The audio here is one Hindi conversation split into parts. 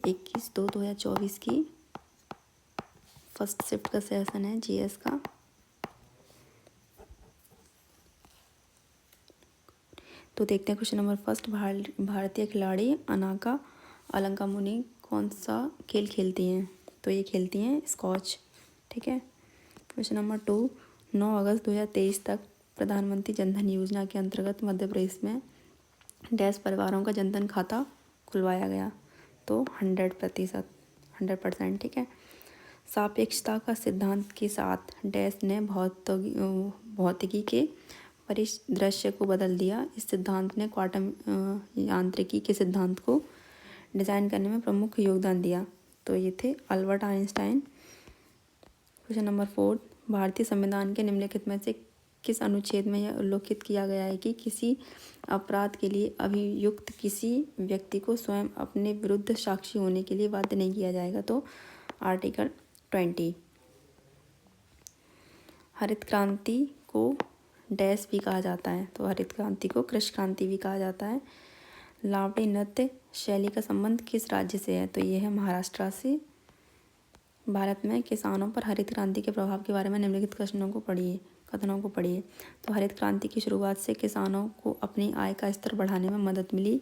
21/2/2024 की फर्स्ट शिफ्ट का सेशन है जीएस का। तो देखते हैं क्वेश्चन नंबर फर्स्ट। भारतीय खिलाड़ी अनाका अलंकामुनी कौन सा खेल खेलती हैं? तो ये खेलती हैं स्कॉच। ठीक है। क्वेश्चन नंबर 2, 9 अगस्त 2023 तक प्रधानमंत्री जनधन योजना के अंतर्गत मध्य प्रदेश में डैश परिवारों का जनधन खाता खुलवाया गया? तो 100%। ठीक है। सापेक्षता का सिद्धांत के साथ डैश ने भौतिकी के परिदृश्य को बदल दिया। इस सिद्धांत ने क्वांटम यांत्रिकी के सिद्धांत को डिज़ाइन करने में प्रमुख योगदान दिया। तो ये थे अल्बर्ट आइंस्टाइन। क्वेश्चन नंबर 4, भारतीय संविधान के निम्नलिखित में से किस अनुच्छेद में यह उल्लेखित किया गया है कि किसी अपराध के लिए अभियुक्त किसी व्यक्ति को स्वयं अपने विरुद्ध साक्षी होने के लिए बाध्य नहीं किया जाएगा? तो आर्टिकल 20। हरित क्रांति को डैश भी कहा जाता है? तो हरित क्रांति को कृषि क्रांति भी कहा जाता है। लावड़ी नृत्य शैली का संबंध किस राज्य से है? तो ये है महाराष्ट्र से। भारत में किसानों पर हरित क्रांति के प्रभाव के बारे में निम्नलिखित कथनों को पढ़िए। तो हरित क्रांति की शुरुआत से किसानों को अपनी आय का स्तर बढ़ाने में मदद मिली।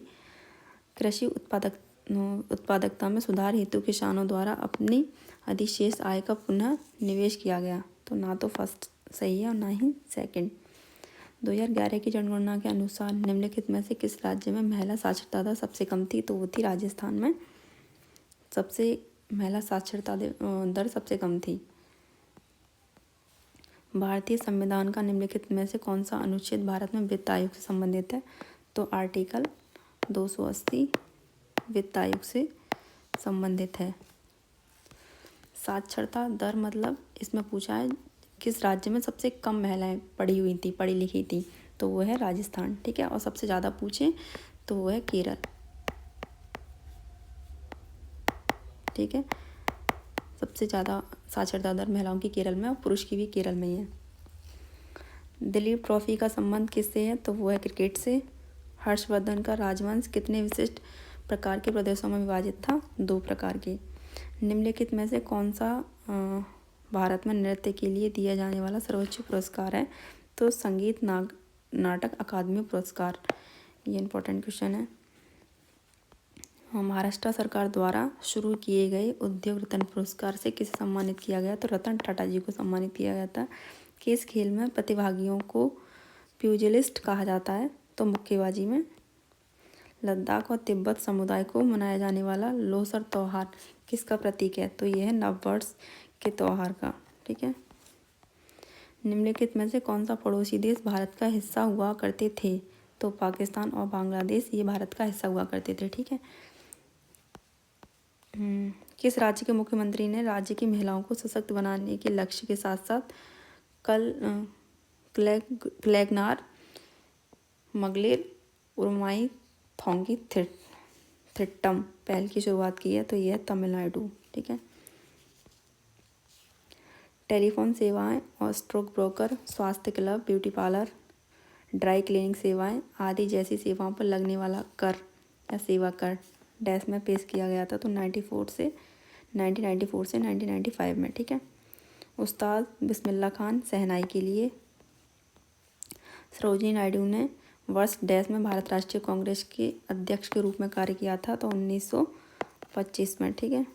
कृषि उत्पादकता में सुधार हेतु किसानों द्वारा अपनी अधिशेष आय का पुनः निवेश किया गया। तो ना तो फर्स्ट सही है और ना ही सेकंड। 2011 की जनगणना के अनुसार निम्नलिखित में से किस राज्य में महिला साक्षरता दर सबसे कम थी? तो वो थी राजस्थान में महिला साक्षरता दर सबसे कम थी। भारतीय संविधान का निम्नलिखित में से कौन सा अनुच्छेद भारत में वित्त आयोग से संबंधित है? तो आर्टिकल 280 वित्त आयोग से संबंधित है। साक्षरता दर मतलब इसमें पूछा है किस राज्य में सबसे कम महिलाएं पढ़ी लिखी थी? तो वो है राजस्थान। ठीक है। और सबसे ज़्यादा पूछे तो वो है केरल। ठीक है। सबसे ज़्यादा साक्षरता दर महिलाओं की केरल में और पुरुष की भी केरल में ही है। दिलीप ट्रॉफी का संबंध किससे है? तो वो है क्रिकेट से। हर्षवर्धन का राजवंश कितने विशिष्ट प्रकार के प्रदेशों में विभाजित था? 2 प्रकार के। निम्नलिखित में से कौन सा भारत में नृत्य के लिए दिया जाने वाला सर्वोच्च पुरस्कार है? तो संगीत नाटक अकादमी पुरस्कार। ये इंपॉर्टेंट क्वेश्चन है। महाराष्ट्र सरकार द्वारा शुरू किए गए उद्योग रत्न पुरस्कार से किसे सम्मानित किया गया? तो रतन टाटा जी को सम्मानित किया गया था। किस खेल में प्रतिभागियों को प्यूजिलिस्ट कहा जाता है? तो मुक्केबाजी में। लद्दाख और तिब्बत समुदाय को मनाया जाने वाला लोसर त्योहार किसका प्रतीक है? तो यह है नववर्ष के त्योहार का। ठीक है। निम्नलिखित में से कौन सा पड़ोसी देश भारत का हिस्सा हुआ करते थे? तो पाकिस्तान और बांग्लादेश ये भारत का हिस्सा हुआ करते थे। ठीक है। किस राज्य के मुख्यमंत्री ने राज्य की महिलाओं को सशक्त बनाने के लक्ष्य के साथ साथ क्लैगनार, मगलेर, उरमाई थोंगी थिट्टम पहल की शुरुआत की है? तो यह है तमिलनाडु। ठीक है। टेलीफोन सेवाएं और स्टॉक ब्रोकर, स्वास्थ्य club, beauty parlour, dry cleaning सेवाएं आदि जैसी सेवाओं पर लगने वाला कर या सेवा कर डैश में पेश किया गया था? तो 1994 से 1995 में। ठीक है। उस्ताद बिस्मिल्लाह खान शहनाई के लिए। सरोजिनी नायडू ने वर्ष डैश में भारत राष्ट्रीय कांग्रेस के अध्यक्ष के रूप में कार्य किया था? तो 1925 में। ठीक है।